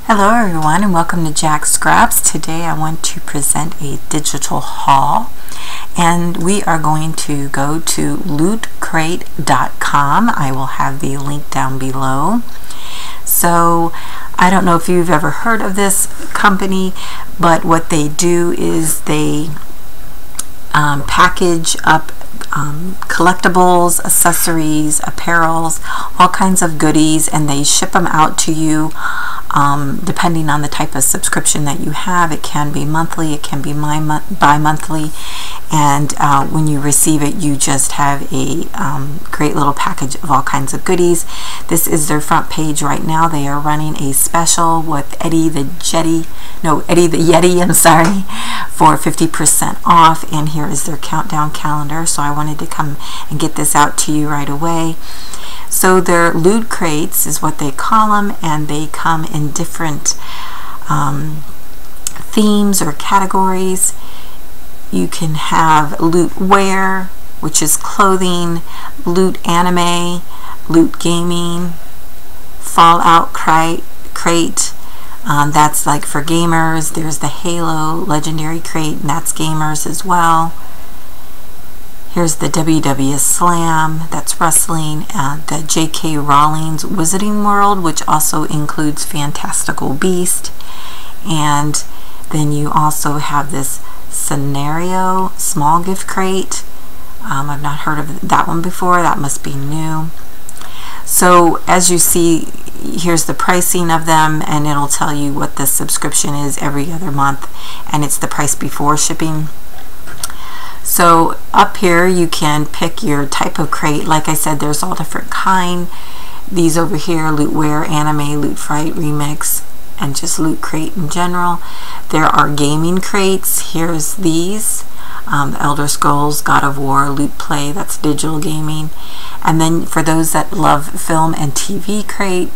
Hello everyone and welcome to Jacqs Scraps. Today I want to present a digital haul and we are going to go to lootcrate.com. I will have the link down below. So I don't know if you've ever heard of this company, but what they do is they package up collectibles, accessories, apparels, all kinds of goodies, and they ship them out to you depending on the type of subscription that you have. It can be monthly, it can be bi-monthly, and when you receive it you just have a great little package of all kinds of goodies. This is their front page right now. They are running a special with Eddie the Yeti, I'm sorry, for 50% off, and here is their countdown calendar. So I wanted to come and get this out to you right away. So their loot crates is what they call them, and they come in different themes or categories. You can have loot wear, which is clothing, loot anime, loot gaming, Fallout crate, that's like for gamers. There's the Halo Legendary crate, and that's gamers as well. Here's the WWE Slam, that's wrestling, the J.K. Rowling's Wizarding World, which also includes Fantastical Beast, and then you also have this Scenario small gift crate. I've not heard of that one before. That must be new. So as you see, here's the pricing of them, and it'll tell you what the subscription is every other month, and it's the price before shipping. So up here you can pick your type of crate. Like I said, there's all different kind. These over here, Loot Wear, Anime, Loot Fright, Remix, and just Loot Crate in general. There are gaming crates. Here's these. The Elder Scrolls, God of War, Loot Play, that's digital gaming. And then for those that love film and TV crate,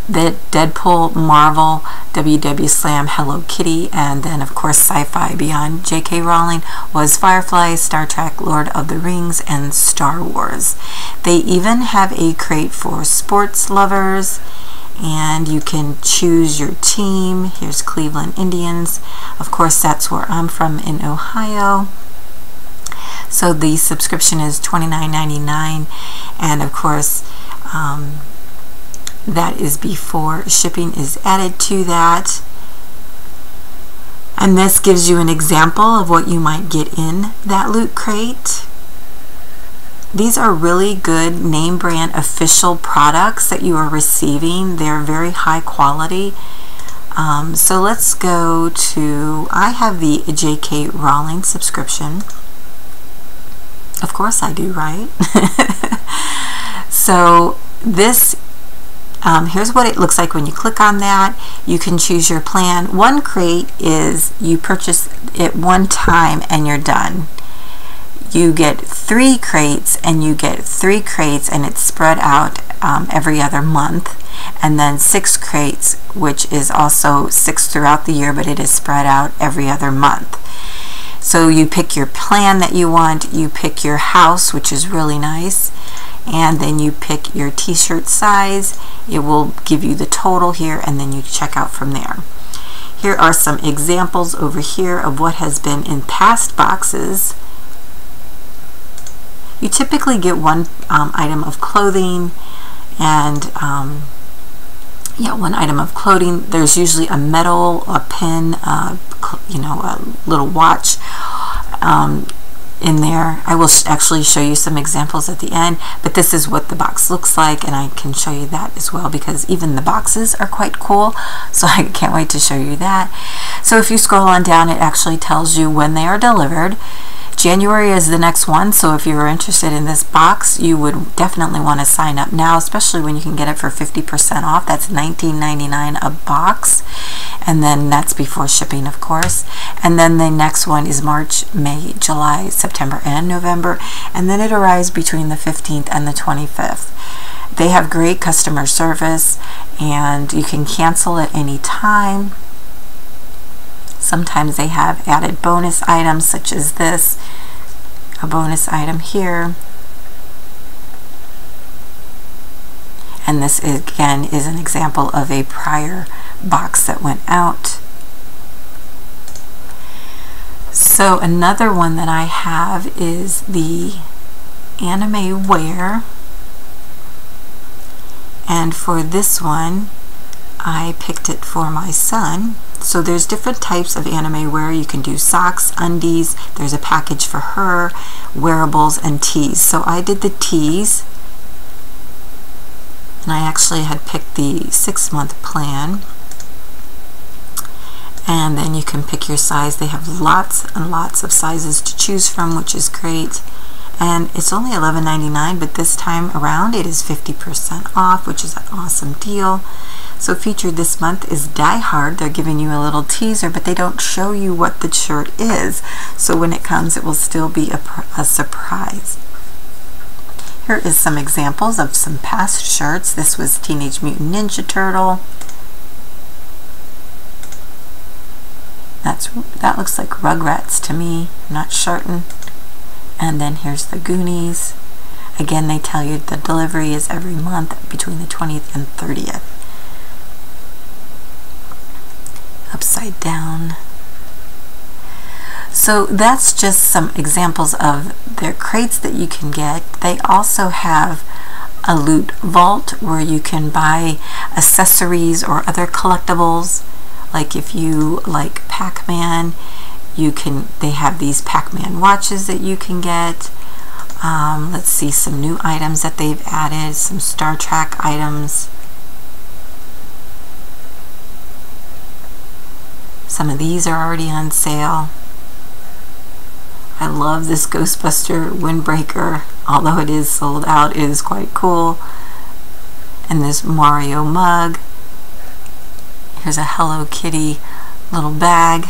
the Deadpool, Marvel, WWE Slam, Hello Kitty, and then of course sci-fi beyond J.K. Rowling was Firefly, Star Trek, Lord of the Rings, and Star Wars. They even have a crate for sports lovers, and you can choose your team. Here's Cleveland Indians. Of course, that's where I'm from in Ohio. So the subscription is $29.99, and of course that is before shipping is added to that. And this gives you an example of what you might get in that loot crate. These are really good name brand official products that you are receiving. They're very high quality. So let's go to, I have the J.K. Rowling subscription. Of course I do, right? So this, here's what it looks like when you click on that. You can choose your plan. One crate is you purchase it one time and you're done. You get 3 crates, and you get 3 crates, and it's spread out every other month. And then 6 crates, which is also 6 throughout the year, but it is spread out every other month. So you pick your plan that you want, you pick your house, which is really nice, and then you pick your t-shirt size. It will give you the total here, and then you check out from there. Here are some examples over here of what has been in past boxes. You typically get one item of clothing, and one item of clothing. There's usually a medal, a pin, a little watch in there. I will actually show you some examples at the end, but this is what the box looks like, and I can show you that as well because even the boxes are quite cool, so I can't wait to show you that. So if you scroll on down, it actually tells you when they are delivered. January is the next one, so if you're interested in this box, you would definitely want to sign up now, especially when you can get it for 50% off. That's $19.99 a box, and then that's before shipping, of course. And then the next one is March, May, July, September, and November, and then it arrives between the 15th and the 25th. They have great customer service, and you can cancel at any time. Sometimes they have added bonus items such as this, a bonus item here. And this again is an example of a prior box that went out. So another one that I have is the anime wear, and for this one I picked it for my son. So there's different types of anime wear. You can do socks, undies, there's a package for her, wearables, and tees. So I did the tees, and I actually had picked the 6-month plan. And then you can pick your size. They have lots and lots of sizes to choose from, which is great. And it's only $11.99, but this time around it is 50% off, which is an awesome deal. So featured this month is Die Hard. They're giving you a little teaser, but they don't show you what the shirt is. So when it comes, it will still be a surprise. Here is some examples of some past shirts. This was Teenage Mutant Ninja Turtle. That looks like Rugrats to me, I'm not certain. And then here's the Goonies. Again, they tell you the delivery is every month between the 20th and 30th. Upside down. So that's just some examples of their crates that you can get. They also have a loot vault where you can buy accessories or other collectibles. Like if you like Pac-Man, they have these Pac-Man watches that you can get. Let's see some new items that they've added, some Star Trek items. Some of these are already on sale. I love this Ghostbuster windbreaker. Although it is sold out, it is quite cool. And this Mario mug. Here's a Hello Kitty little bag.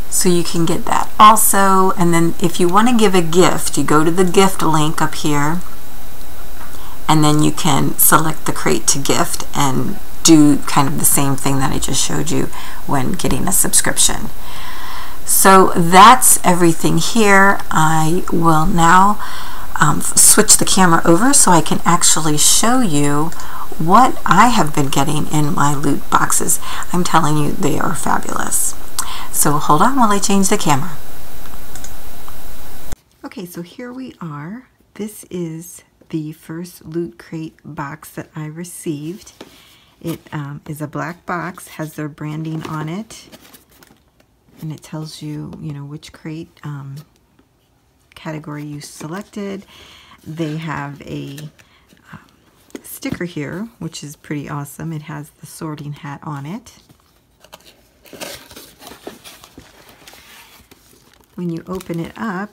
So you can get that also. And then if you want to give a gift, you go to the gift link up here, and then you can select the crate to gift and do kind of the same thing that I just showed you when getting a subscription. So that's everything here. I will now switch the camera over so I can actually show you what I have been getting in my loot boxes. I'm telling you, they are fabulous. So hold on while I change the camera. Okay, so here we are. This is the first Loot Crate box that I received. It is a black box, has their branding on it, and it tells you, which crate category you selected. They have a sticker here, which is pretty awesome. It has the sorting hat on it. When you open it up,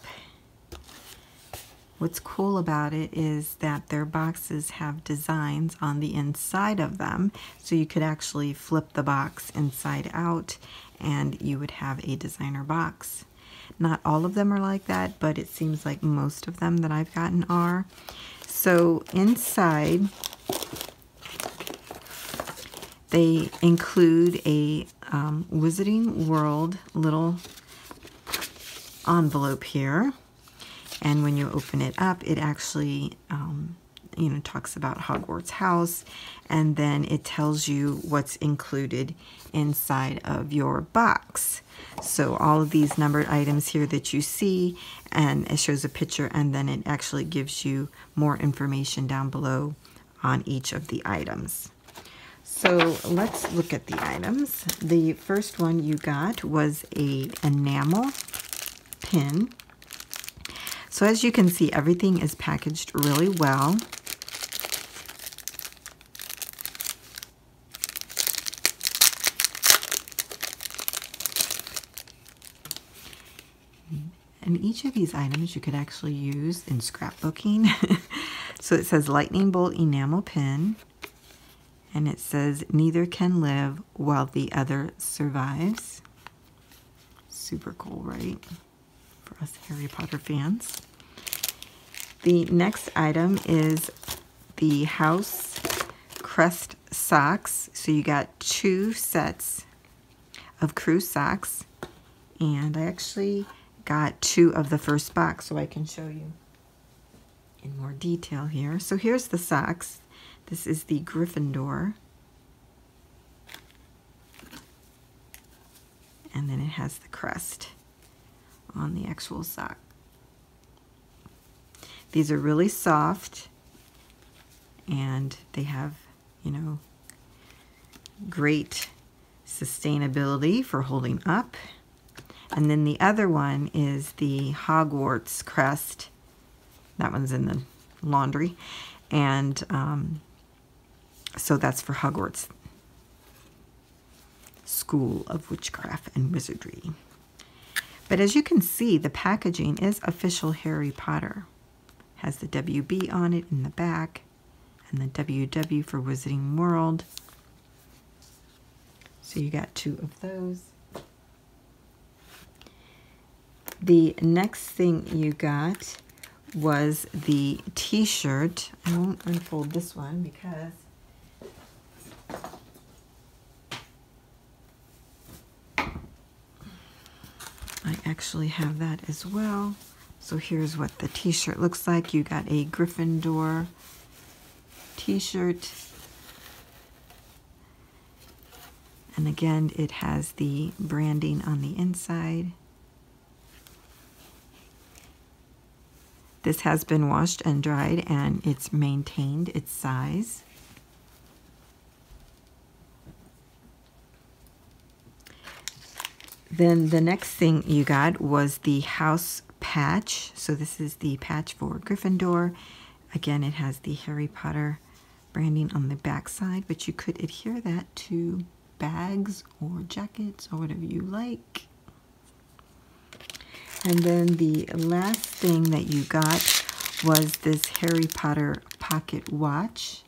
what's cool about it is that their boxes have designs on the inside of them, so you could actually flip the box inside out and you would have a designer box. Not all of them are like that, but it seems like most of them that I've gotten are. So inside, they include a Wizarding World little envelope here, and when you open it up, it actually talks about Hogwarts house, and then it tells you what's included inside of your box. So all of these numbered items here that you see, and it shows a picture, and then it actually gives you more information down below on each of the items. So let's look at the items. The first one you got was a enamel pin. So as you can see, everything is packaged really well. And each of these items you could actually use in scrapbooking. So it says lightning bolt enamel pin, and it says neither can live while the other survives. Super cool, right? For us Harry Potter fans. The next item is the House Crest socks. So you got 2 sets of crew socks, and I actually got 2 of the first box, so I can show you in more detail here. So here's the socks. This is the Gryffindor. And then it has the crest on the actual sock. These are really soft, and they have, you know, great sustainability for holding up. And then the other one is the Hogwarts crest. That one's in the laundry. And so that's for Hogwarts School of Witchcraft and Wizardry. But as you can see, the packaging is official Harry Potter. Has the WB on it in the back, and the WW for Wizarding World. So you got 2 of those. The next thing you got was the t-shirt. I won't unfold this one because I actually have that as well. So here's what the t-shirt looks like. You got a Gryffindor t-shirt. And again, it has the branding on the inside. This has been washed and dried, and it's maintained its size. Then the next thing you got was the house patch. So this is the patch for Gryffindor. Again, it has the Harry Potter branding on the back side, but you could adhere that to bags or jackets or whatever you like. And then the last thing that you got was this Harry Potter pocket watch.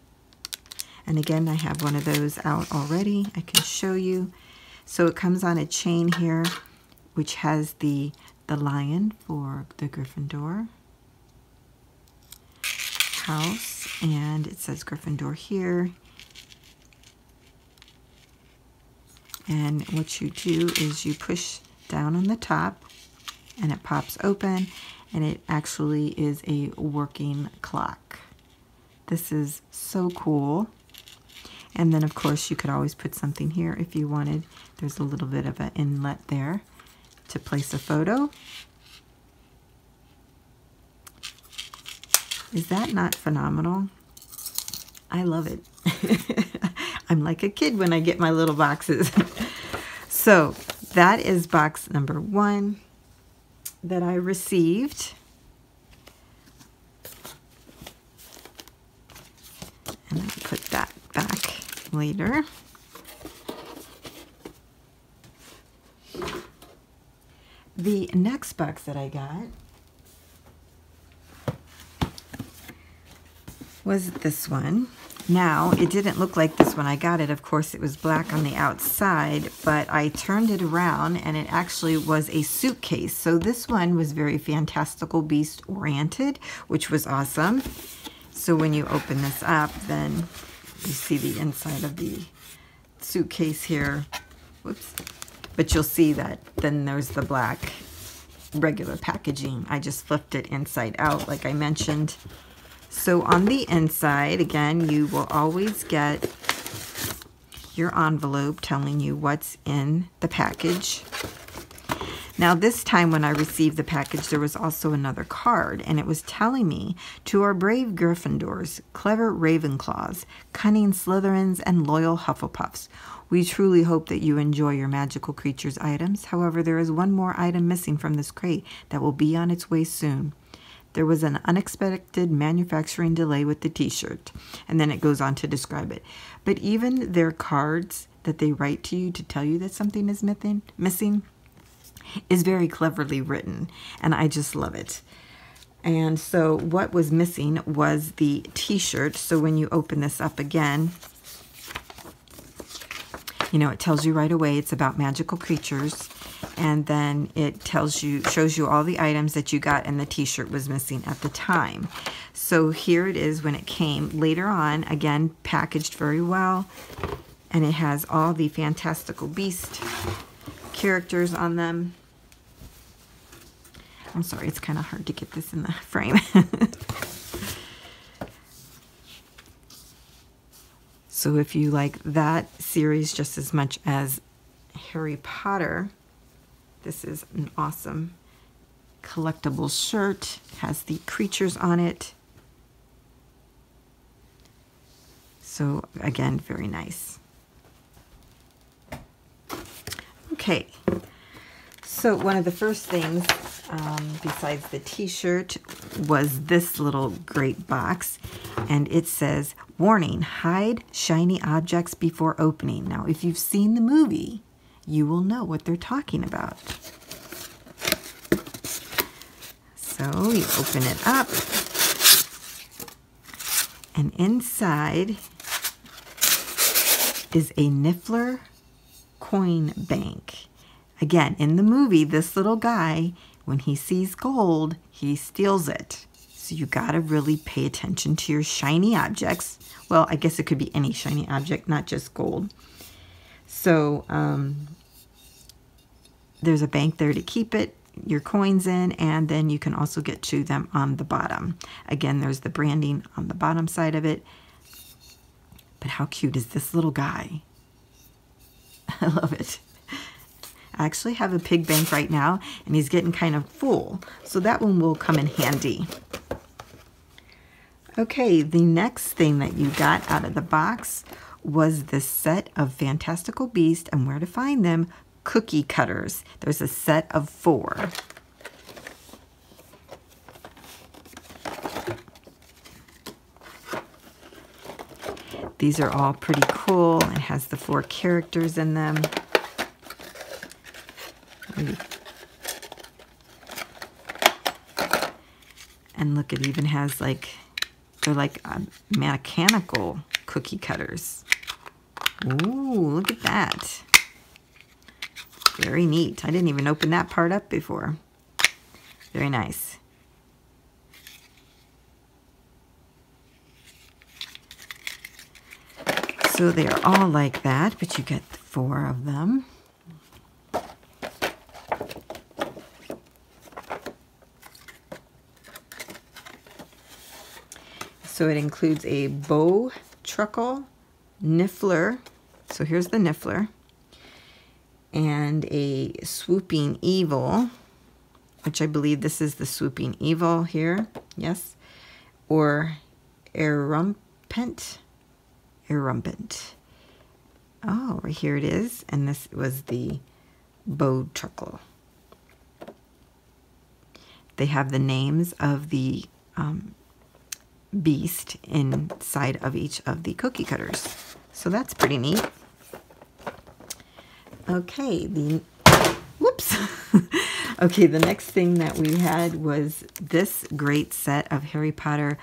And again, I have one of those out already. I can show you. So it comes on a chain here, which has the lion for the Gryffindor house. And it says Gryffindor here. And what you do is you push down on the top, and it pops open, and it actually is a working clock. This is so cool. And then of course you could always put something here if you wanted. There's a little bit of an inlet there to place a photo. Is that not phenomenal? I love it. I'm like a kid when I get my little boxes. So that is box number 1 that I received. And I'll put that back later. The next box that I got was this one. Now, it didn't look like this when I got it. Of course, it was black on the outside, but I turned it around and it actually was a suitcase. So this one was very Fantastical Beast oriented, which was awesome. So when you open this up, then you see the inside of the suitcase here. Whoops. But you'll see that then there's the black regular packaging. I just flipped it inside out like I mentioned. So on the inside, again, you will always get your envelope telling you what's in the package. Now this time when I received the package, there was also another card, and it was telling me, to our brave Gryffindors, clever Ravenclaws, cunning Slytherins, and loyal Hufflepuffs, we truly hope that you enjoy your magical creatures items. However, there is one more item missing from this crate that will be on its way soon. There was an unexpected manufacturing delay with the t-shirt, and then it goes on to describe it. But even their cards that they write to you to tell you that something is missing is very cleverly written, and I just love it. And so what was missing was the t-shirt. So when you open this up again, you know, it tells you right away it's about magical creatures. And then it tells you, shows you all the items that you got, and the t-shirt was missing at the time. So here it is when it came later on, again, packaged very well. And it has all the Fantastical Beast characters on them. I'm sorry, it's kind of hard to get this in the frame. So if you like that series just as much as Harry Potter, this is an awesome collectible shirt. It has the creatures on it. So again, very nice. Okay, so one of the first things besides the t-shirt was this little great box, and it says, warning, hide shiny objects before opening. Now, if you've seen the movie, you will know what they're talking about. So you open it up, and inside is a Niffler coin bank. Again, in the movie, this little guy, when he sees gold, he steals it. So you gotta really pay attention to your shiny objects. Well, I guess it could be any shiny object, not just gold. So there's a bank there to keep your coins in, and then you can also get to them on the bottom. Again, there's the branding on the bottom side of it. But how cute is this little guy? I love it. I actually have a pig bank right now, and he's getting kind of full, so that one will come in handy. Okay, the next thing that you got out of the box was this set of Fantastical Beasts and Where to Find Them cookie cutters. There's a set of 4. These are all pretty cool. It has the 4 characters in them. And look, it even has like, they're like mechanical cookie cutters. Ooh, look at that. Very neat. I didn't even open that part up before. Very nice. So they are all like that, but you get 4 of them. So it includes a bow truckle, Niffler. So here's the Niffler. And a swooping evil, which I believe this is the swooping evil here. Yes. Or erumpent. Oh, right here it is. And this was the bow truckle. They have the names of the beast inside of each of the cookie cutters. So that's pretty neat. Okay, whoops. Okay, the next thing that we had was this great set of Harry Potter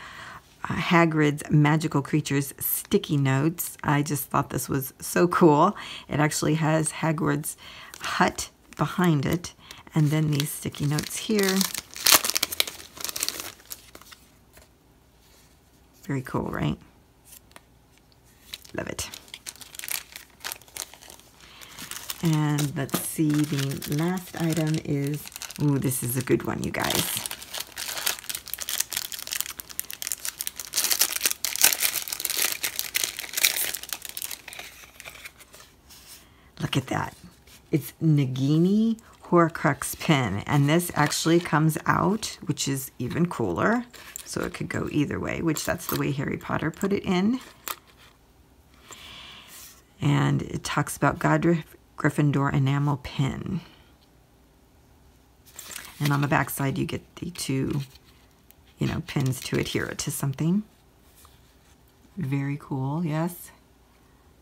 Hagrid's Magical Creatures sticky notes. I just thought this was so cool. It actually has Hagrid's hut behind it, and then these sticky notes here. Very cool, right? Love it. And let's see, the last item is, ooh, this is a good one, you guys. Look at that. It's Nagini Horcrux pin, and this actually comes out, which is even cooler. So it could go either way, which that's the way Harry Potter put it in. And it talks about Godric Gryffindor enamel pin. And on the back side, you get the 2, pins to adhere it to something. Very cool, yes?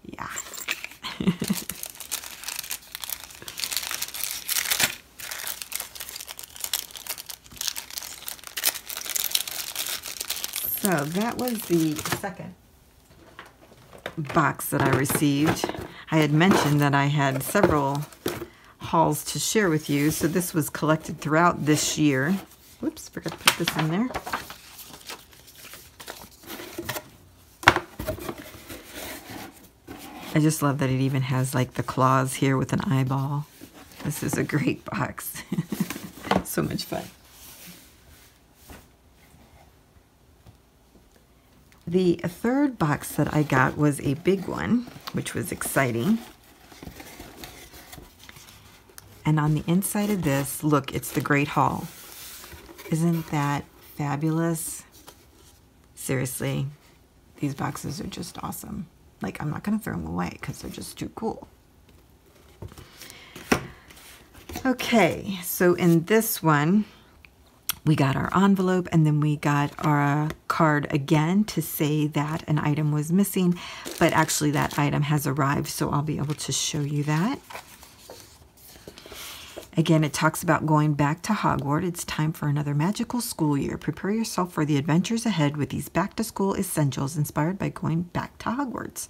Yeah. So that was the second box that I received. I had mentioned that I had several hauls to share with you, so this was collected throughout this year. Whoops, forgot to put this in there. I just love that it even has like the claws here with an eyeball. This is a great box. So much fun. The third box that I got was a big one, which was exciting. And on the inside of this, look, it's the Great Hall. Isn't that fabulous? Seriously, these boxes are just awesome. Like, I'm not going to throw them away because they're just too cool. Okay, so in this one, we got our envelope, and then we got our card again to say that an item was missing, but actually that item has arrived, so I'll be able to show you that. Again, it talks about going back to Hogwarts. It's time for another magical school year. Prepare yourself for the adventures ahead with these back-to-school essentials inspired by going back to Hogwarts.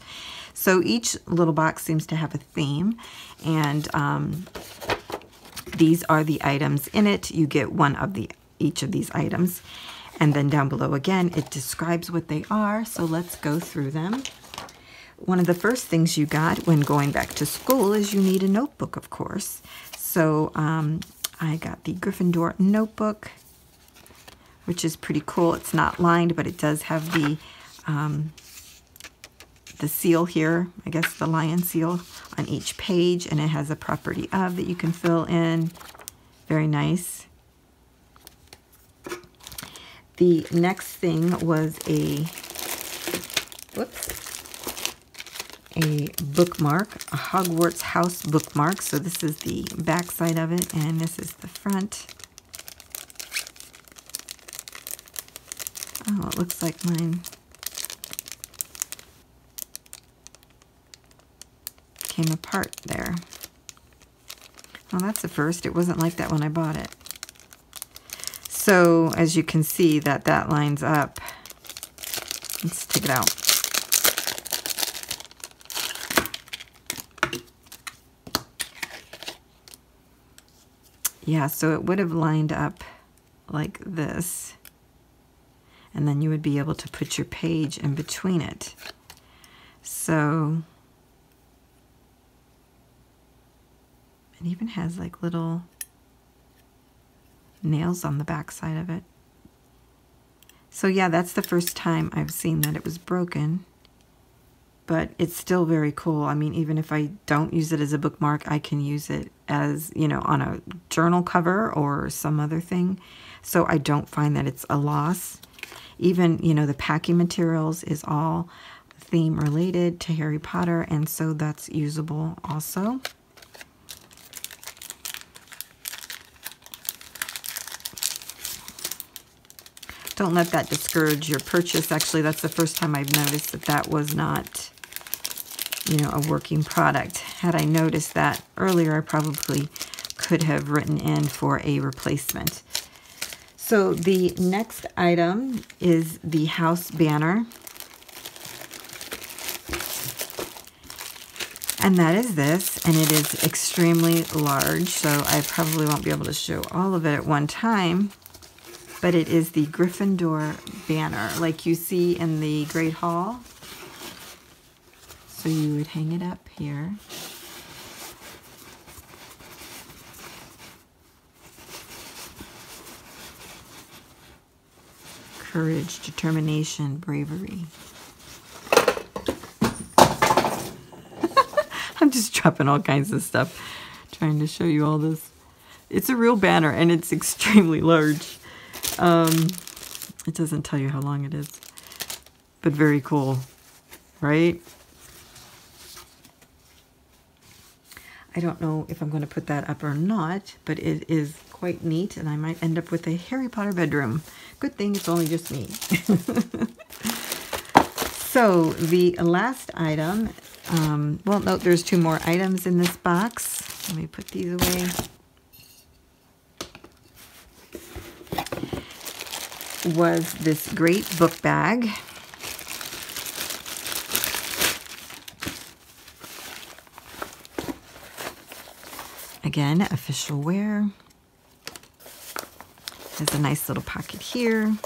So each little box seems to have a theme, and these are the items in it. You get one of each of these items, and then down below again it describes what they are, so let's go through them. One of the first things you got when going back to school is you need a notebook, of course. So I got the Gryffindor notebook, which is pretty cool. It's not lined, but it does have the seal here, I guess the lion seal on each page, and it has a property of that you can fill in. Very nice. The next thing was a bookmark, a Hogwarts house bookmark. So this is the back side of it, and this is the front. Oh, it looks like mine came apart there. Well, that's the first. It wasn't like that when I bought it. So, as you can see, that lines up. Let's take it out. Yeah, so it would have lined up like this. And then you would be able to put your page in between it. So, it even has like little nails on the back side of it. So yeah, that's the first time I've seen that it was broken, but it's still very cool. I mean, even if I don't use it as a bookmark, I can use it as, you know, on a journal cover or some other thing. So I don't find that it's a loss. Even, you know, the packing materials is all theme related to Harry Potter, and so that's usable also. Don't let that discourage your purchase. Actually, that's the first time I've noticed that that was not, you know, a working product. Had I noticed that earlier, I probably could have written in for a replacement. So the next item is the house banner. And that is this, and it is extremely large, so I probably won't be able to show all of it at one time. But it is the Gryffindor banner, like you see in the Great Hall. So you would hang it up here. Courage, determination, bravery. I'm just dropping all kinds of stuff, trying to show you all this. It's a real banner, and it's extremely large. It doesn't tell you how long it is, but very cool, right? I don't know if I'm going to put that up or not, but it is quite neat, and I might end up with a Harry Potter bedroom. Good thing it's only just me. So the last item, well, no, there's two more items in this box. Let me put these away. Was this great book bag. Again, official wear. Has a nice little pocket here.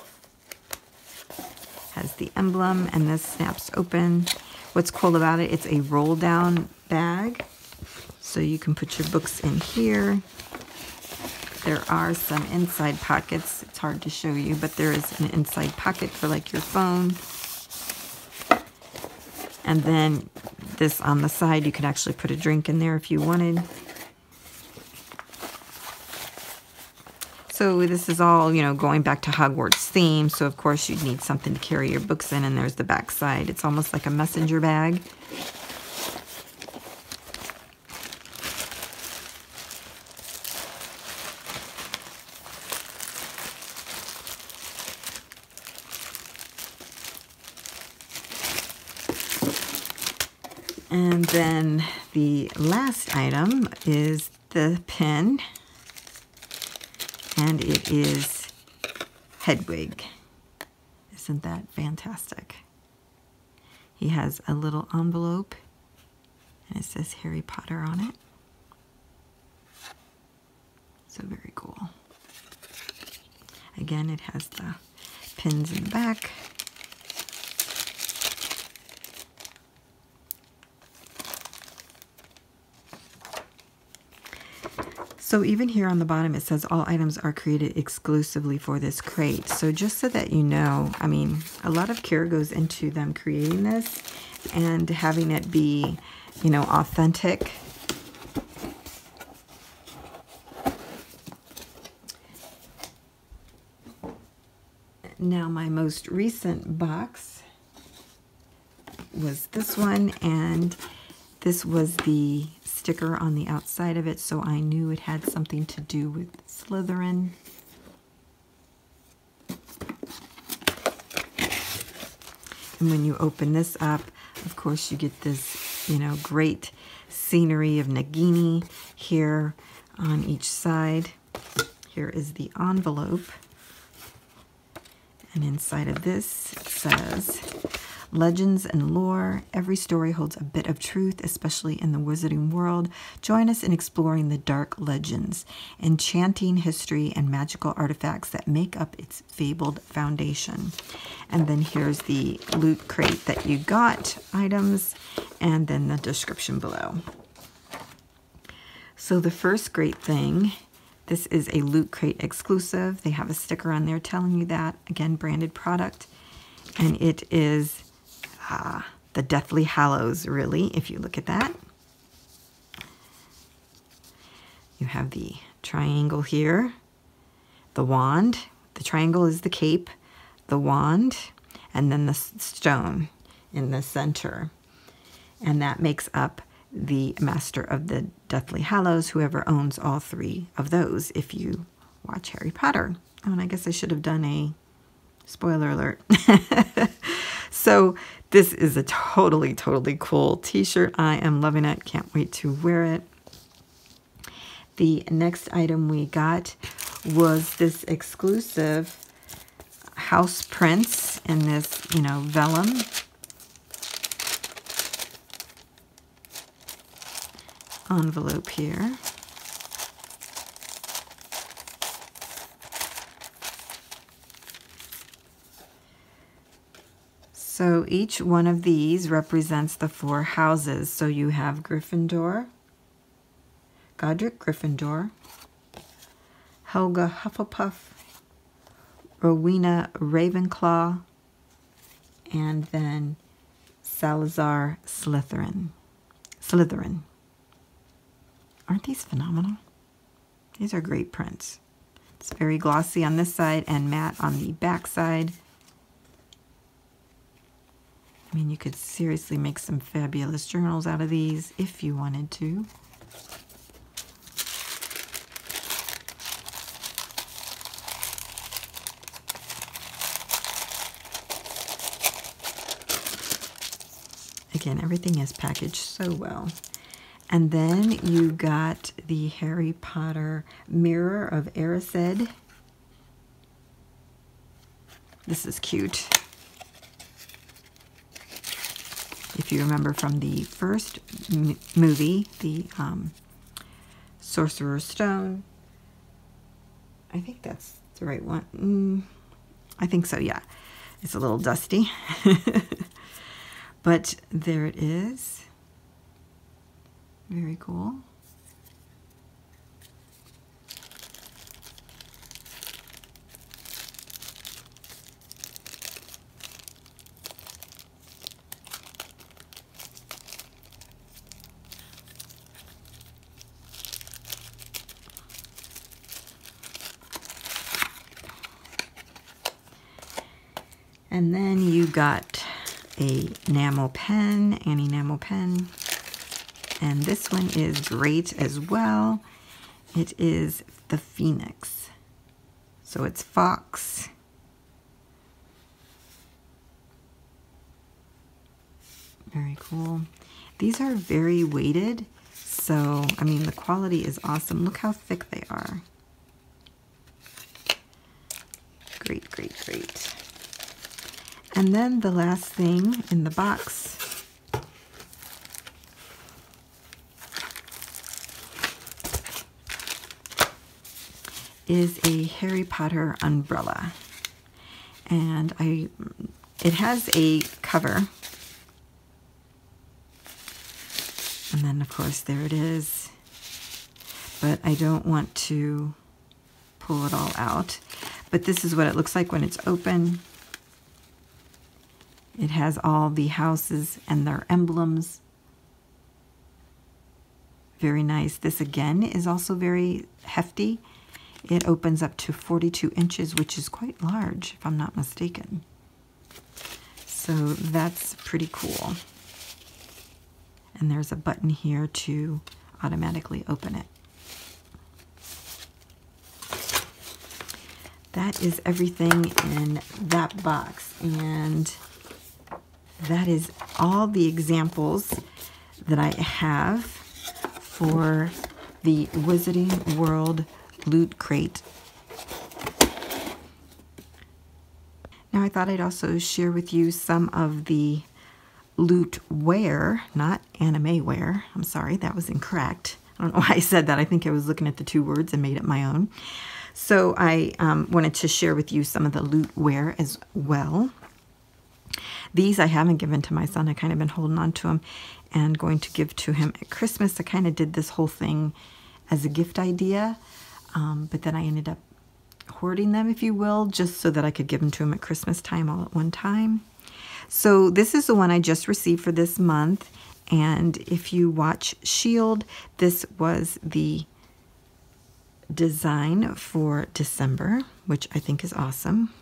Has the emblem, and this snaps open. What's cool about it, it's a roll down bag. So you can put your books in here. There are some inside pockets. It's hard to show you, but there is an inside pocket for like your phone. And then this on the side, you could actually put a drink in there if you wanted. So this is all, you know, going back to Hogwarts theme. So of course you'd need something to carry your books in, and there's the back side. It's almost like a messenger bag. And then the last item is the pen, and it is Hedwig. Isn't that fantastic? He has a little envelope, and it says Harry Potter on it. So very cool. Again, it has the pins in the back. So even here on the bottom, it says all items are created exclusively for this crate. So just so that you know, I mean, a lot of care goes into them creating this and having it be, you know, authentic. Now, my most recent box was this one, and this was the sticker on the outside of it, so I knew it had something to do with Slytherin. And when you open this up, of course, you get this, you know, great scenery of Nagini here on each side. Here is the envelope. And inside of this, it says, Legends and lore. Every story holds a bit of truth, especially in the wizarding world. Join us in exploring the dark legends, enchanting history, and magical artifacts that make up its fabled foundation. And then here's the loot crate that you got, items, and then the description below. So the first great thing, this is a loot crate exclusive. They have a sticker on there telling you that. Again, branded product. And it is the Deathly Hallows, really, if you look at that. You have the triangle here, the wand. The triangle is the cape, the wand, and then the stone in the center. And that makes up the Master of the Deathly Hallows, whoever owns all three of those, if you watch Harry Potter. Oh, and I guess I should have done a spoiler alert. So this is a totally, totally cool t-shirt. I am loving it. Can't wait to wear it. The next item we got was this exclusive house prints in this, you know, vellum. Envelope here. So each one of these represents the 4 houses. So you have Gryffindor, Godric Gryffindor, Helga Hufflepuff, Rowena Ravenclaw, and then Salazar Slytherin. Aren't these phenomenal? These are great prints. It's very glossy on this side and matte on the back side. I mean, you could seriously make some fabulous journals out of these if you wanted to. Again, everything is packaged so well. And then you got the Harry Potter Mirror of Erised. This is cute. If you remember from the first movie, the Sorcerer's Stone, I think that's the right one. I think so, yeah. It's a little dusty. But there it is. Very cool. And then you got a enamel pen, an enamel pen. And this one is great as well. It is the Phoenix. So it's fox. Very cool. These are very weighted. So, I mean, the quality is awesome. Look how thick they are. Great, great, great. And then the last thing in the box is a Harry Potter umbrella. And it has a cover. And then, of course, there it is. But I don't want to pull it all out. But this is what it looks like when it's open. It has all the houses and their emblems. Very nice. This, again, is also very hefty. It opens up to 42 inches, which is quite large, if I'm not mistaken. So that's pretty cool. And there's a button here to automatically open it. That is everything in that box. And that is all the examples that I have for the Wizarding World Loot Crate. Now I thought I'd also share with you some of the loot wear, not anime wear. I'm sorry, that was incorrect. I don't know why I said that. I think I was looking at the two words and made it my own. So I wanted to share with you some of the loot wear as well. These I haven't given to my son. I kind of been holding on to them and going to give to him at Christmas. I kind of did this whole thing as a gift idea, but then I ended up hoarding them, if you will, just so that I could give them to him at Christmas time all at one time. So this is the one I just received for this month, and if you watch S.H.I.E.L.D., this was the design for December, which I think is awesome.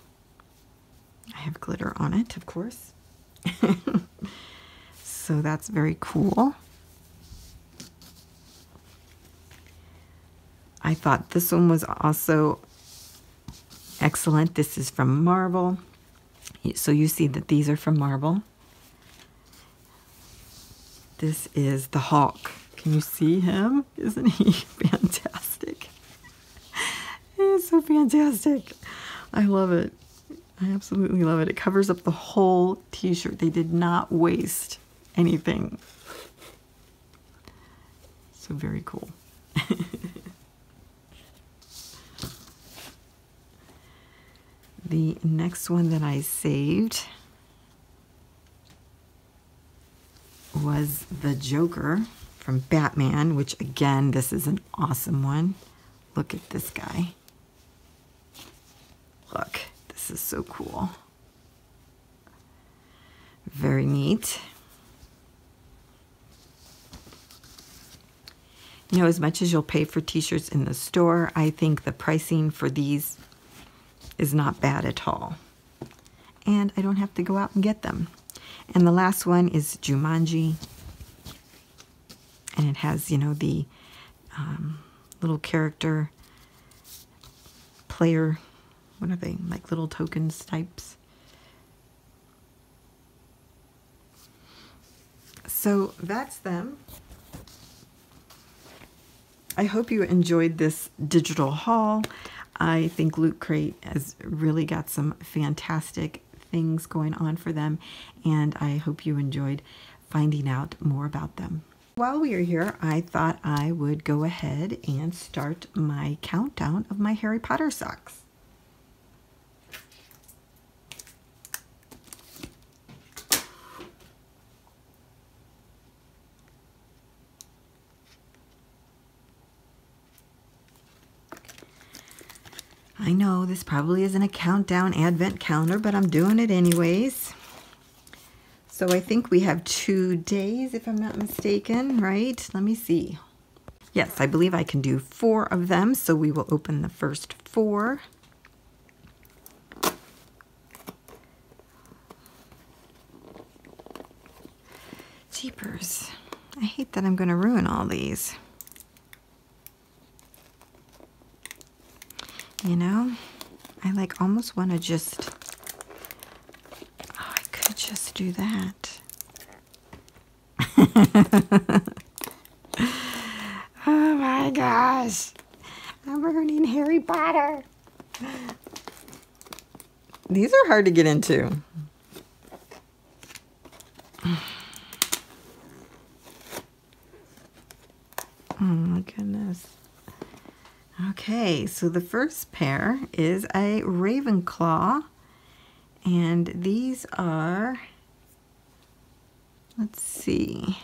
I have glitter on it, of course. So that's very cool. I thought this one was also excellent. This is from Marvel. So you see that these are from Marvel. This is the Hulk. Can you see him? Isn't he fantastic? He is so fantastic. I love it. I absolutely love it. It covers up the whole t-shirt. They did not waste anything. So very cool. The next one that I saved was the Joker from Batman, which again, this is an awesome one. Look at this guy. Look, this is so cool. Very neat. You know, as much as you'll pay for t-shirts in the store, I think the pricing for these is not bad at all. And I don't have to go out and get them. And the last one is Jumanji. And it has, you know, the little character player, what are they, like little tokens types. So that's them. I hope you enjoyed this digital haul. I think Loot Crate has really got some fantastic things going on for them, and I hope you enjoyed finding out more about them. While we are here, I thought I would go ahead and start my countdown of my Harry Potter socks. I know this probably isn't a countdown advent calendar, but I'm doing it anyways. So I think we have 2 days, if I'm not mistaken, right? Let me see. Yes, I believe I can do 4 of them, so we will open the first 4. colors. I hate that I'm going to ruin all these. You know, I like almost want to just, oh, I could just do that. Oh my gosh, I'm ruining Harry Potter. These are hard to get into. Oh my goodness. Okay, so the first pair is a Ravenclaw, and these are, let's see,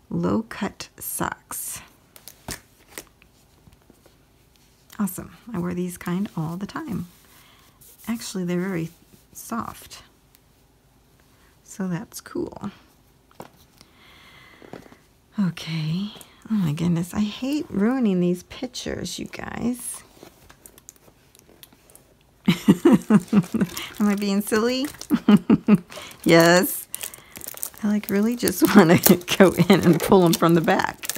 low-cut socks. Awesome. I wear these kind all the time. Actually, they're very soft, so that's cool. Okay. Oh my goodness, I hate ruining these pictures, you guys. Am I being silly? Yes. I like really just want to go in and pull them from the back.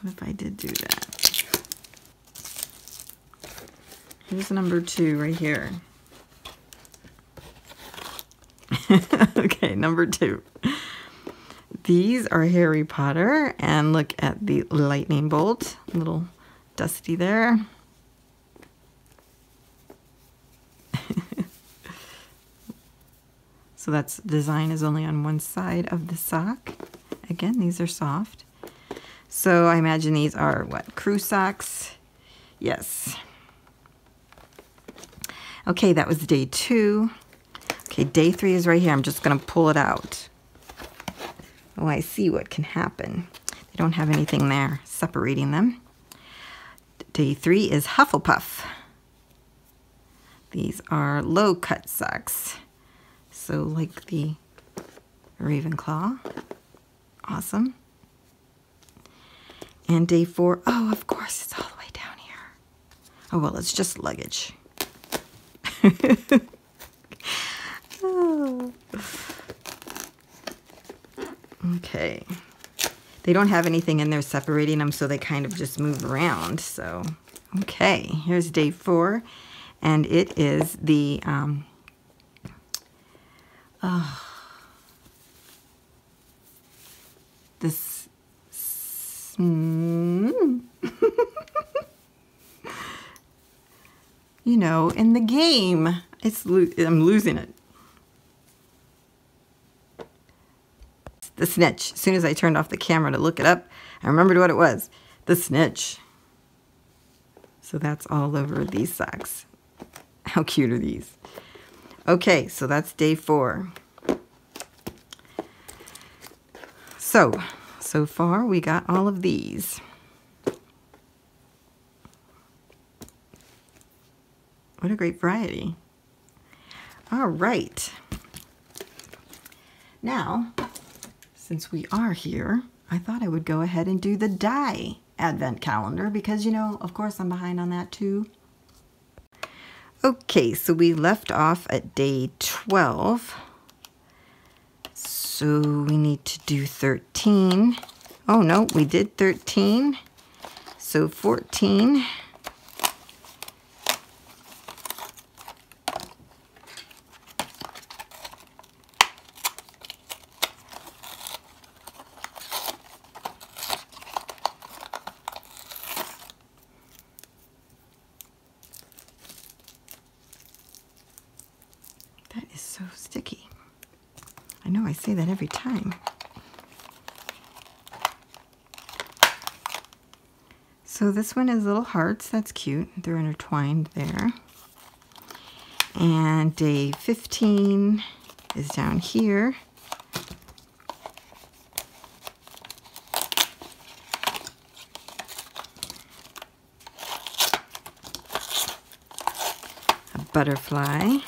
What if I did do that? Here's number 2 right here. Okay, number 2. These are Harry Potter, and look at the lightning bolt. A little dusty there. So that's design is only on one side of the sock. Again, these are soft. So I imagine these are what, crew socks? Yes. Okay, that was day 2. Okay, day 3 is right here. I'm just going to pull it out. Oh, I see what can happen. They don't have anything there separating them. Day 3 is Hufflepuff. These are low-cut socks. So like the Ravenclaw. Awesome. And day 4, oh, of course, it's all the way down here. Oh, well, it's just luggage. Oh. Okay. They don't have anything in there separating them, so they kind of just move around. So, okay, here's day 4, and it is the this you know, in the game, I'm losing it. The snitch. As soon as I turned off the camera to look it up, I remembered what it was. The snitch. So that's all over these socks. How cute are these? Okay, so that's day 4. So far we got all of these. What a great variety. All right. Now, since we are here, I thought I would go ahead and do the die advent calendar because, you know, of course I'm behind on that too. Okay, so we left off at day 12. So we need to do 13. Oh no, we did 13. So 14. That is so sticky. I know I say that every time. So this one is little hearts. That's cute. They're intertwined there. And day 15 is down here. A butterfly.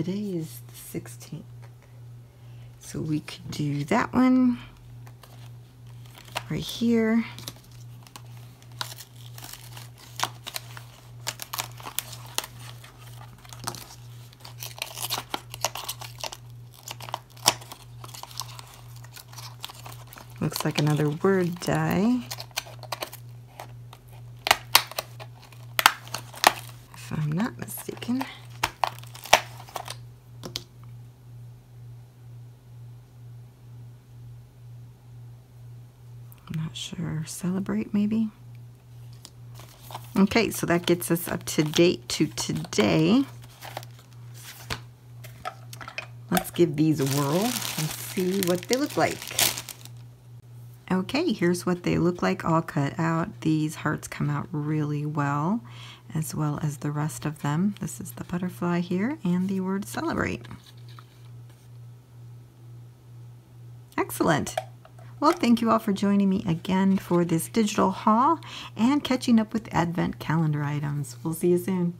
today is the 16th. So we could do that one right here. Looks like another word die. If I'm not mistaken. I'm not sure. Celebrate, maybe? Okay, so that gets us up to date to today. Let's give these a whirl and see what they look like. Okay, here's what they look like all cut out. These hearts come out really well as the rest of them. This is the butterfly here and the word celebrate. Excellent. Well, thank you all for joining me again for this digital haul and catching up with Advent calendar items. We'll see you soon.